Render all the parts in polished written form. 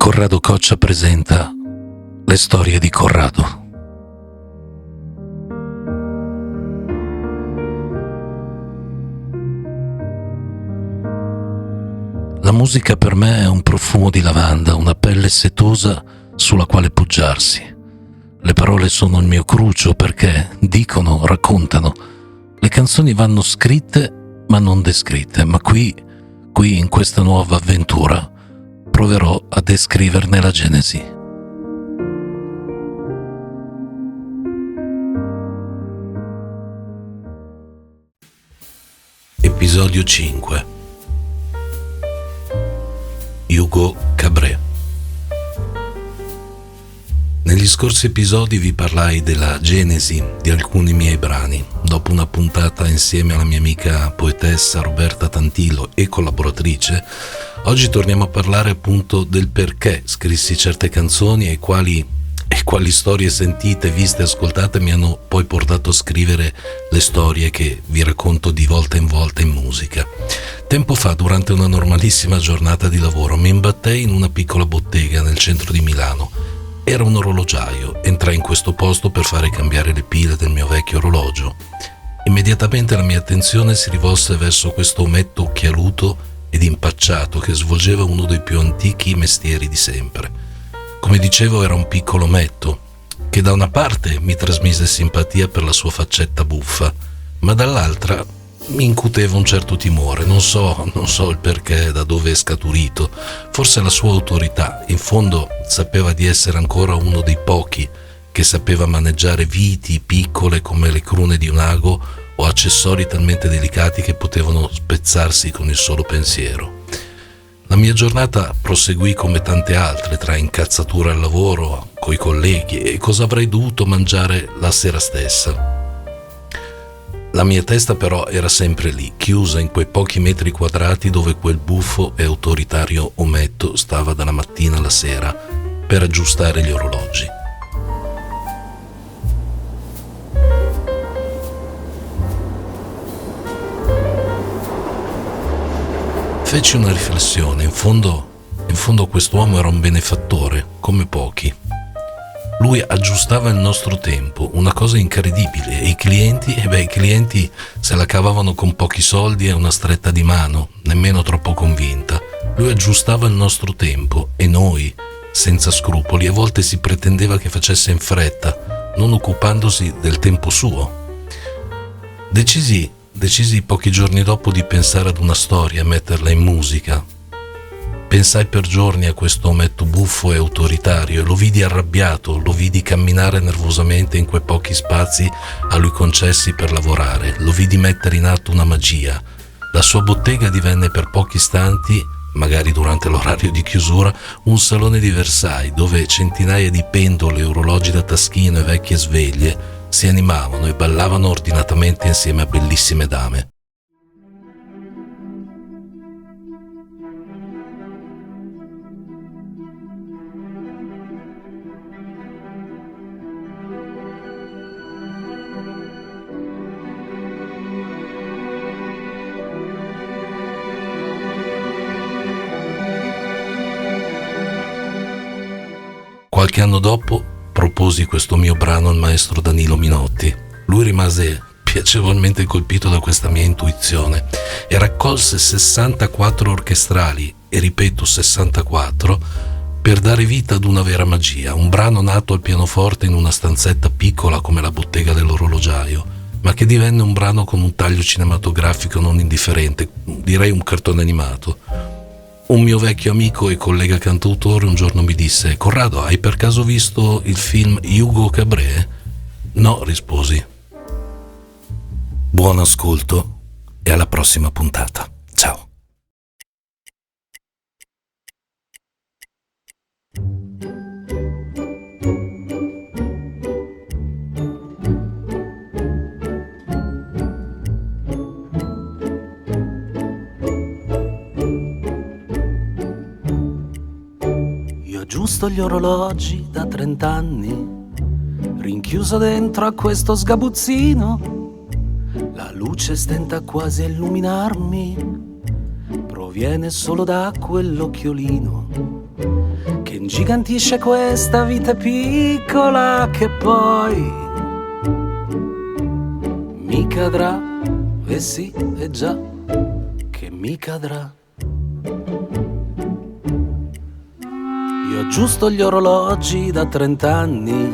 Corrado Coccia presenta le storie di Corrado. La musica per me è un profumo di lavanda, una pelle setosa sulla quale poggiarsi. Le parole sono il mio cruccio perché dicono, raccontano. Le canzoni vanno scritte ma non descritte, ma qui in questa nuova avventura proverò a descriverne la genesi. Episodio 5. Hugo Cabret. Negli scorsi episodi vi parlai della genesi di alcuni miei brani. Dopo una puntata insieme alla mia amica poetessa Roberta Tantillo e collaboratrice, oggi torniamo a parlare appunto del perché scrissi certe canzoni e quali storie sentite, viste e ascoltate mi hanno poi portato a scrivere le storie che vi racconto di volta in musica. Tempo fa, durante una normalissima giornata di lavoro, mi imbattei in una piccola bottega nel centro di Milano. Era un orologiaio. Entrai in questo posto per fare cambiare le pile del mio vecchio orologio. Immediatamente la mia attenzione si rivolse verso questo ometto occhialuto ed impacciato che svolgeva uno dei più antichi mestieri di sempre. Come dicevo, era un piccolo ometto che da una parte mi trasmise simpatia per la sua faccetta buffa, ma dall'altra mi incuteva un certo timore. Non so il perché, da dove è scaturito. Forse la sua autorità. In fondo sapeva di essere ancora uno dei pochi che sapeva maneggiare viti piccole come le crune di un ago o accessori talmente delicati che potevano spezzarsi con il solo pensiero. La mia giornata proseguì come tante altre, tra incazzature al lavoro, coi colleghi e cosa avrei dovuto mangiare la sera stessa. La mia testa però era sempre lì, chiusa in quei pochi metri quadrati dove quel buffo e autoritario ometto stava dalla mattina alla sera per aggiustare gli orologi. Feci una riflessione. In fondo quest'uomo era un benefattore, come pochi. Lui aggiustava il nostro tempo, una cosa incredibile, e i clienti se la cavavano con pochi soldi e una stretta di mano, nemmeno troppo convinta. Lui aggiustava il nostro tempo e noi, senza scrupoli, a volte si pretendeva che facesse in fretta, non occupandosi del tempo suo. Decisi pochi giorni dopo di pensare ad una storia e metterla in musica. Pensai per giorni a questo ometto buffo e autoritario e lo vidi arrabbiato, lo vidi camminare nervosamente in quei pochi spazi a lui concessi per lavorare, lo vidi mettere in atto una magia. La sua bottega divenne per pochi istanti, magari durante l'orario di chiusura, un salone di Versailles dove centinaia di pendole, orologi da taschino e vecchie sveglie si animavano e ballavano ordinatamente insieme a bellissime dame. Qualche anno dopo proposi questo mio brano al maestro Danilo Minotti. Lui rimase piacevolmente colpito da questa mia intuizione e raccolse 64 orchestrali, e ripeto 64, per dare vita ad una vera magia, un brano nato al pianoforte in una stanzetta piccola come la bottega dell'orologiaio, ma che divenne un brano con un taglio cinematografico non indifferente, direi un cartone animato. Un mio vecchio amico e collega cantautore un giorno mi disse: «Corrado, hai per caso visto il film Hugo Cabret?» «No», risposi. Buon ascolto e alla prossima puntata. Ciao. Aggiusto gli orologi da 30 anni, rinchiuso dentro a questo sgabuzzino. La luce stenta quasi a illuminarmi, proviene solo da quell'occhiolino che ingigantisce questa vita piccola che poi mi cadrà, e sì, è già che mi cadrà. Io aggiusto gli orologi da 30 anni,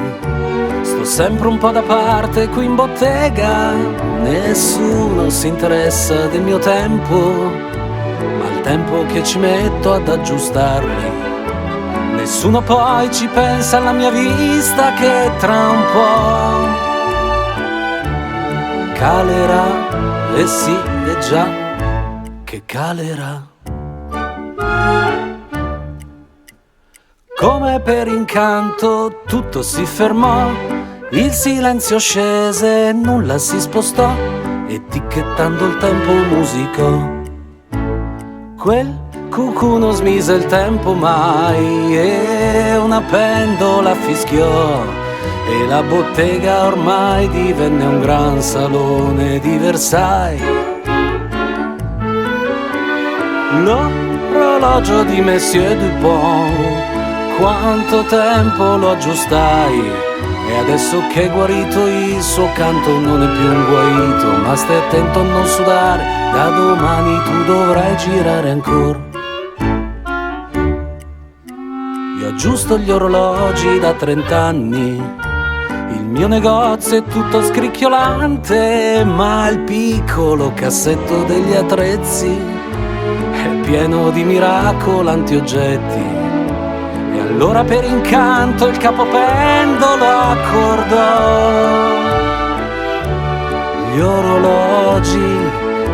sto sempre un po' da parte qui in bottega, nessuno si interessa del mio tempo, ma il tempo che ci metto ad aggiustarli. Nessuno poi ci pensa alla mia vista che tra un po' calerà, e sì, è già che calerà. Come per incanto tutto si fermò, il silenzio scese, nulla si spostò, etichettando il tempo musicò. Quel cucù non smise il tempo mai e una pendola fischiò e la bottega ormai divenne un gran salone di Versailles. L'orologio di Monsieur Dupont, quanto tempo lo aggiustai e adesso che è guarito il suo canto non è più un guaito, ma stai attento a non sudare, da domani tu dovrai girare ancora. Io aggiusto gli orologi da 30 anni, il mio negozio è tutto scricchiolante, ma il piccolo cassetto degli attrezzi è pieno di miracolanti oggetti. E allora per incanto il capopendolo accordò gli orologi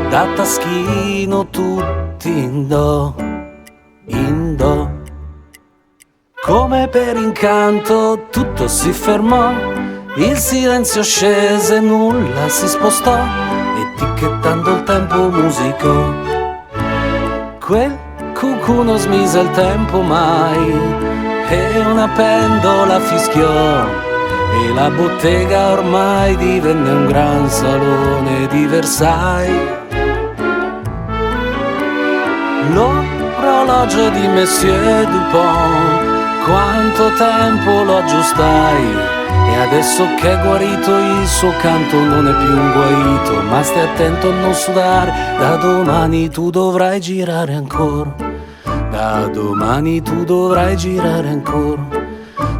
da taschino tutti in do, in do. Come per incanto tutto si fermò, il silenzio scese, nulla si spostò, etichettando il tempo musicò. Quel cucù non smise il tempo mai e una pendola fischiò e la bottega ormai divenne un gran salone di Versailles. L'orologio di Monsieur Dupont, quanto tempo lo aggiustai e adesso che è guarito il suo canto non è più un guaito, ma stai attento a non sudare, da domani tu dovrai girare ancora, da domani tu dovrai girare ancora,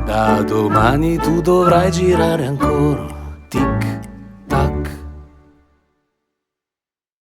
da domani tu dovrai girare ancora.